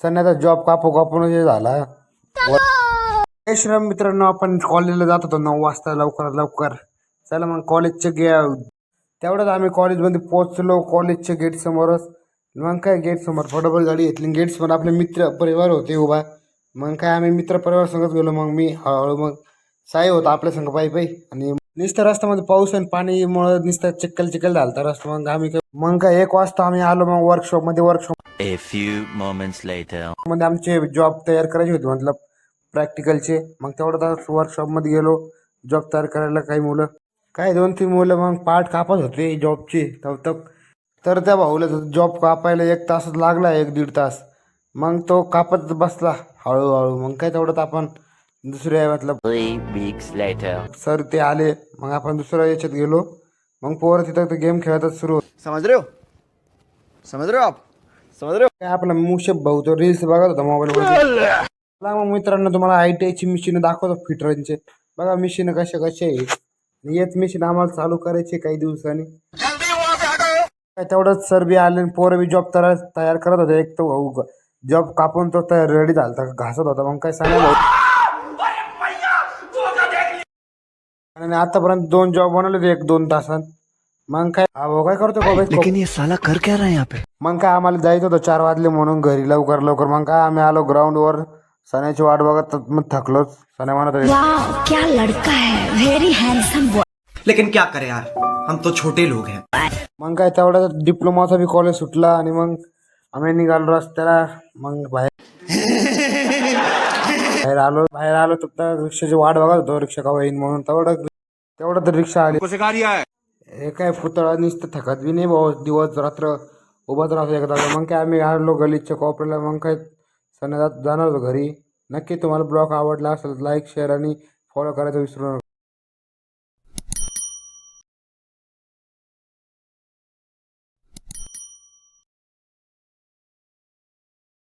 सण्याचा job कापून हे झाला. जय श्रीराम मित्रांनो, आपण कॉलेजला जात होतो 9 वाजता लवकर. चला मग कॉलेजचे तेवढ्यात आम्ही कॉलेजमध्ये पोहोचलो. कॉलेजच्या गेट समोरच मग काय गेट समोर फटाफट गाडी घेतली. गेट समोर आपले मित्र परिवार होते उभा. मग काय आम्ही मित्र परिवार संगत गेलो. मग मी हळूहळू मग साई होता आपल्या संग पायी आणि नुसतं रस्त्यामध्ये पाऊस आणि पाणीमुळे नुसतं चिखल झालता रस्ता. मग काय 1 वाजता आम्ही आलो. मग workshop A few moments later. मध्ये आमचे जॉब तयार करायचे होते, मतलब प्रॅक्टिकलचे. मग तेवढं वर्कशॉपमध्ये गेलो जॉब तयार करायला. काही मुलं काय 2-3 मुलं मग पार्ट कापत होते जॉबचे तब तर त्या भाऊला जॉब कापायला 1 तासच लागला, 1-1.5 तास. मग तो कापत बसला हळूहळू. मग काय तेवढ्यात आपण दुसऱ्या मतलब 3 weeks later. सर ते आले. मग आपण दुसऱ्या याच्यात गेलो. मग पोरं तिथं गेम खेळतच सुरू. समझ रहे हो आप समझ रहे हो. काय आपला मुशब भाऊ तो रील्स बघत होता मोबाईलमध्ये. मग मित्रांनो तुम्हाला ITIची मशीन दाखवतो फिटरचे. बघा मशीन कशा आहे. येत मशीन आम्हाला चालू करायची काही दिवसांनी. काय तेवढंच सर बी आले, पोरं बी जॉब तयार करत होते. एक तो भाऊ जॉब कापून तो रेडी झाला घासत होता. मग काय सांगा आणि आतापर्यंत 2 जॉब बनवले 1-2 तासात. मग काय काय करतो लेकिन ये साला कर क्या रहा है यहाँ पे. मग काय आम्हाला जायचं होतं 4 वाजले म्हणून घरी लवकर. मग काय आम्ही आलो ग्राउंडवर सण्याची वाट बघत. मग थकलोच. सण्या म्हणत होते वाह क्या लड़का है, वेरी हैंडसम बॉय. लेकिन क्या करे यार, हम तो छोटे लोग हैं. मग काय तेवढा डिप्लोमाचा बी कॉलेज सुटला आणि मग आम्ही निघालो रस्त्याला. मग बाहेर आलो तर रिक्षाची वाट बघत होतो, रिक्षा कवा येईन म्हणून. तेवढं तर रिक्षा आली. हे काय पुतळा नुसतं थकत बी नाही भाऊ, दिवस रात्र उभाच राहतो एकदा. मग काय आम्ही आलो गलीच्या कोपऱ्याला. मग काय जाणार होतो घरी. नक्की तुम्हाला ब्लॉग आवडला असेल लाईक शेअर आणि फॉलो करायचं विसरू नका.